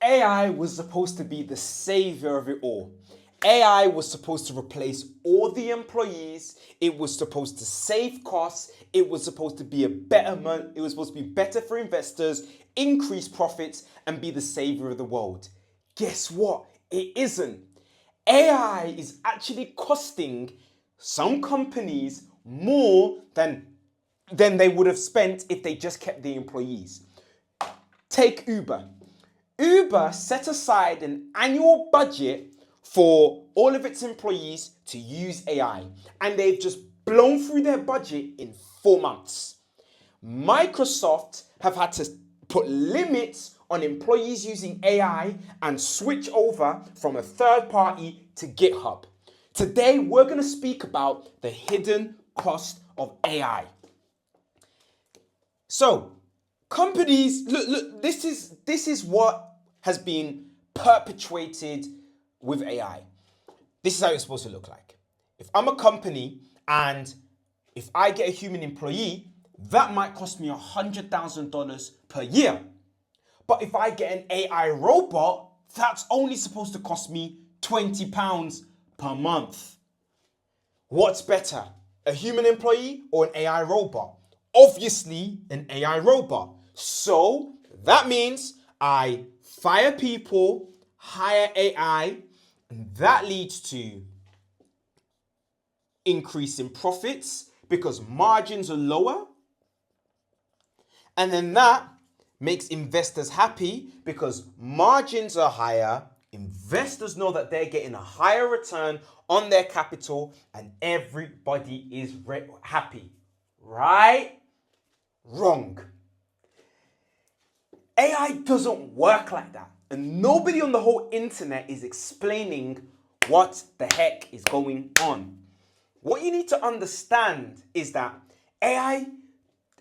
AI was supposed to be the savior of it all. AI was supposed to replace all the employees. It was supposed to save costs. It was supposed to be a betterment. It was supposed to be better for investors, increase profits, and be the savior of the world. Guess what? It isn't. AI is actually costing some companies more than they would have spent if they just kept the employees. Take Uber. Uber set aside an annual budget for all of its employees to use AI, and they've just blown through their budget in 4 months. Microsoft have had to put limits on employees using AI and switch over from a third party to GitHub. Today, we're going to speak about the hidden cost of AI. So, companies, look, this is what has been perpetuated with AI. This is how it's supposed to look like. If I'm a company and if I get a human employee, that might cost me $100,000 per year. But if I get an AI robot, that's only supposed to cost me £20 per month. What's better, a human employee or an AI robot? Obviously, an AI robot. So that means I fire people, hire AI, and that leads to increase in profits because margins are lower. And then that makes investors happy because margins are higher. Investors know that they're getting a higher return on their capital and everybody is happy. Right? Wrong. AI doesn't work like that. And nobody on the whole internet is explaining what the heck is going on. What you need to understand is that AI,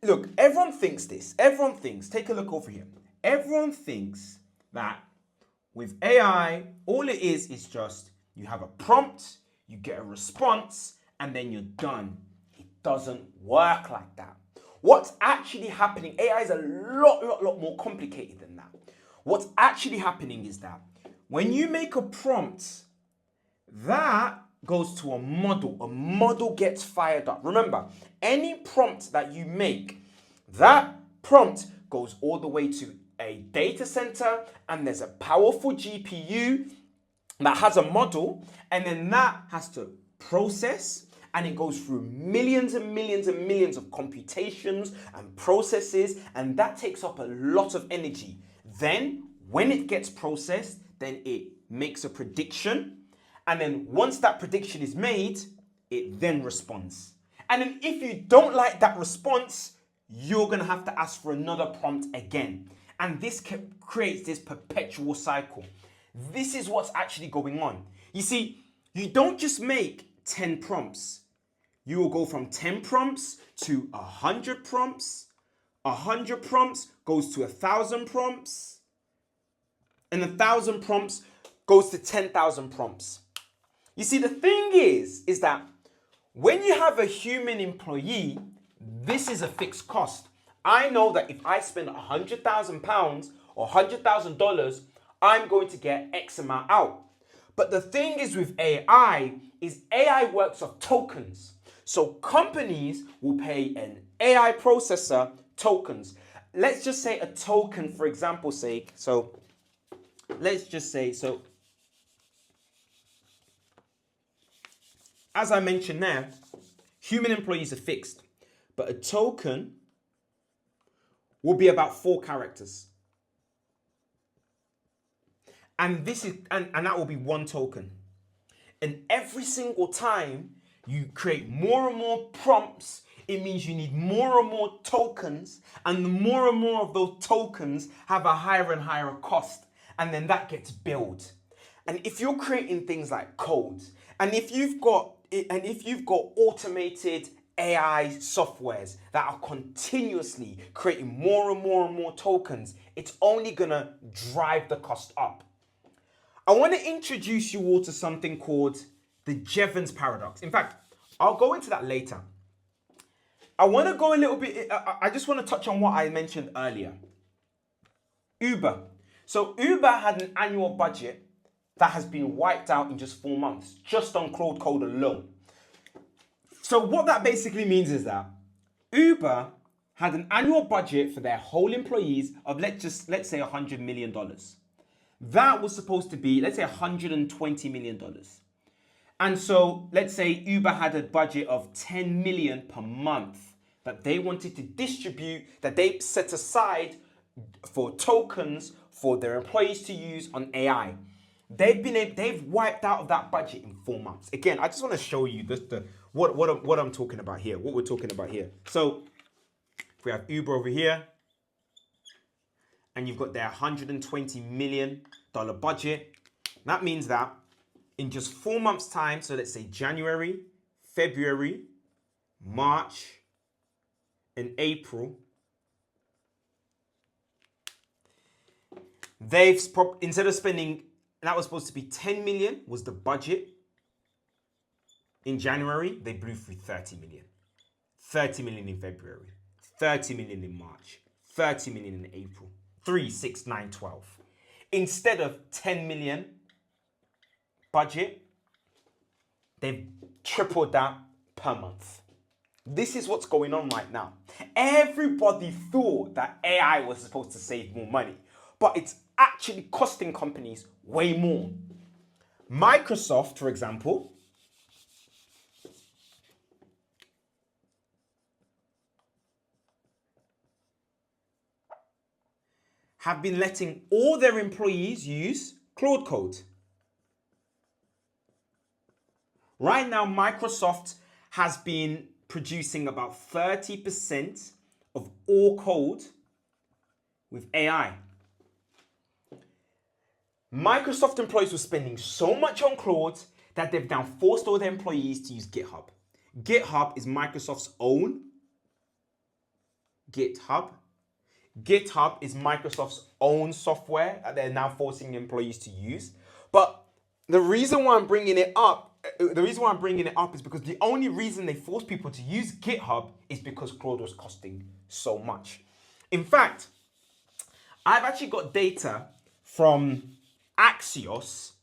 look, everyone thinks this. Everyone thinks, take a look over here. Everyone thinks that with AI, all it is just you have a prompt, you get a response, and then you're done. It doesn't work like that. What's actually happening, AI is a lot more complicated than that. What's actually happening is that when you make a prompt, that goes to a model gets fired up. Remember, any prompt that you make, that prompt goes all the way to a data center and there's a powerful GPU that has a model, and then that has to process, and it goes through millions and millions and millions of computations and processes, and that takes up a lot of energy. Then when it gets processed, then it makes a prediction, and then once that prediction is made, it then responds. And then if you don't like that response, you're going to have to ask for another prompt again. And this creates this perpetual cycle. This is what's actually going on. You see, you don't just make 10 prompts. You will go from 10 prompts to 100 prompts. 100 prompts goes to 1,000 prompts. And 1,000 prompts goes to 10,000 prompts. You see, the thing is that when you have a human employee, this is a fixed cost. I know that if I spend £100,000 or $100,000, I'm going to get X amount out. But the thing is with AI is AI works off tokens. So companies will pay an AI processor tokens. Let's just say a token, for example's sake. So let's just say, so as I mentioned now, human employees are fixed, but a token will be about 4 characters. And this is and that will be 1 token. And every single time you create more and more prompts, it means you need more and more tokens, and the more and more of those tokens have a higher and higher cost, and then that gets billed. And if you're creating things like code, and if you've got automated AI softwares that are continuously creating more and more and more tokens, it's only gonna drive the cost up. I want to introduce you all to something called the Jevons Paradox. In fact, I'll go into that later. I want to go a little bit, I just want to touch on what I mentioned earlier. Uber. So Uber had an annual budget that has been wiped out in just 4 months, just on Claude Code alone. So what that basically means is that Uber had an annual budget for their whole employees of let's say $100 million. That was supposed to be, let's say, $120 million. And so let's say Uber had a budget of 10 million per month that they wanted to distribute, that they set aside for tokens for their employees to use on AI. They've wiped out of that budget in 4 months. Again, I just want to show you what I'm talking about here, what we're talking about here. So if we have Uber over here, and you've got their $120 million budget, that means that in just 4 months' time, so let's say January, February, March, and April, instead of spending, that was supposed to be 10 million was the budget. In January, they blew through 30 million. 30 million in February, 30 million in March, 30 million in April, 3, 6, 9, 12. Instead of 10 million budget, they've tripled that per month. This is what's going on right now. Everybody thought that AI was supposed to save more money, but it's actually costing companies way more. Microsoft, for example, have been letting all their employees use Claude Code. Right now, Microsoft has been producing about 30% of all code with AI. Microsoft employees were spending so much on Claude that they've now forced all their employees to use GitHub. GitHub is Microsoft's own GitHub. GitHub is Microsoft's own software that they're now forcing employees to use. But the reason why I'm bringing it up is because the only reason they forced people to use GitHub is because Claude was costing so much. In fact, I've actually got data from Axios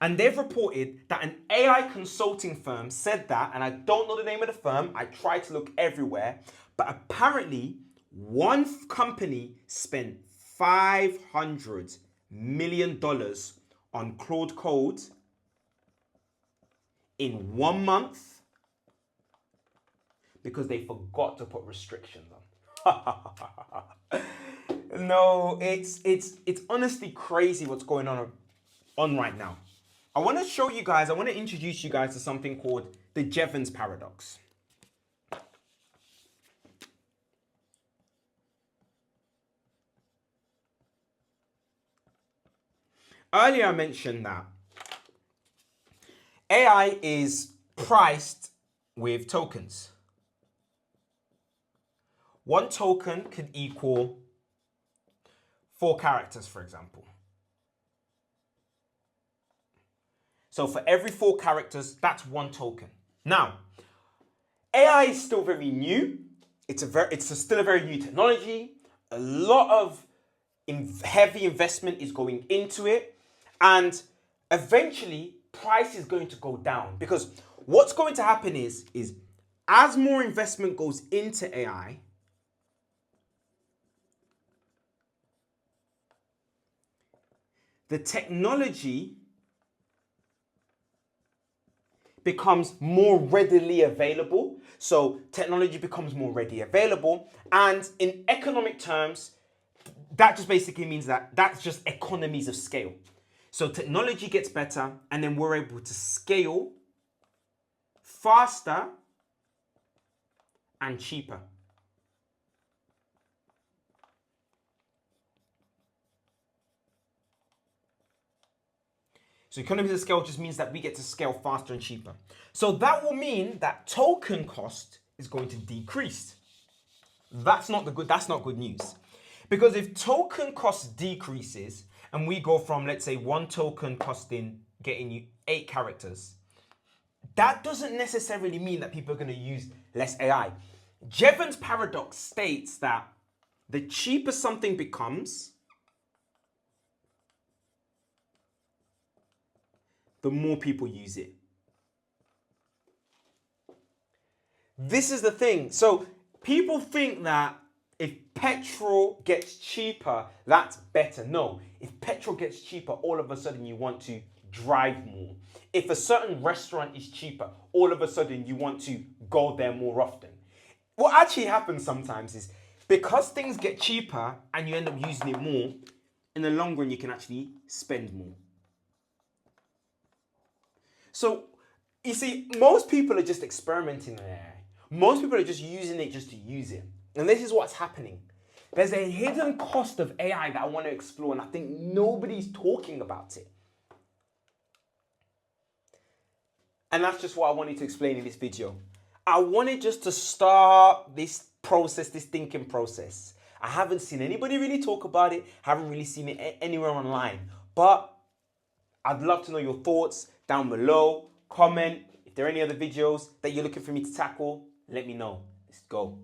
and they've reported that an AI consulting firm said that, and I don't know the name of the firm, I tried to look everywhere, but apparently one company spent $500 million on Claude Code in 1 month because they forgot to put restrictions on. No, it's honestly crazy what's going on right now. I want to introduce you guys to something called the Jevons Paradox. Earlier I mentioned that AI is priced with tokens. One token could equal 4 characters, for example. So for every 4 characters, that's 1 token. Now, AI is still very new. It's still a very new technology. A lot of heavy investment is going into it. And eventually, price is going to go down. Because what's going to happen is as more investment goes into AI, the technology becomes more readily available. So technology becomes more readily available. And in economic terms, that just basically means that that's just economies of scale. So technology gets better, and then we're able to scale faster and cheaper. So economies of scale just means that we get to scale faster and cheaper. So that will mean that token cost is going to decrease. That's not good news. Because if token cost decreases and we go from, let's say, 1 token getting you 8 characters, that doesn't necessarily mean that people are going to use less AI. Jevons Paradox states that the cheaper something becomes, the more people use it. This is the thing. So people think that if petrol gets cheaper, that's better. No, if petrol gets cheaper, all of a sudden you want to drive more. If a certain restaurant is cheaper, all of a sudden you want to go there more often. What actually happens sometimes is because things get cheaper and you end up using it more, in the long run you can actually spend more. So, you see, most people are just experimenting with AI. Most people are just using it just to use it. And this is what's happening. There's a hidden cost of AI that I want to explore, and I think nobody's talking about it. And that's just what I wanted to explain in this video. I wanted just to start this process, this thinking process. I haven't seen anybody really talk about it, haven't really seen it anywhere online. But I'd love to know your thoughts down below. Comment. If there are any other videos that you're looking for me to tackle, let me know. Let's go.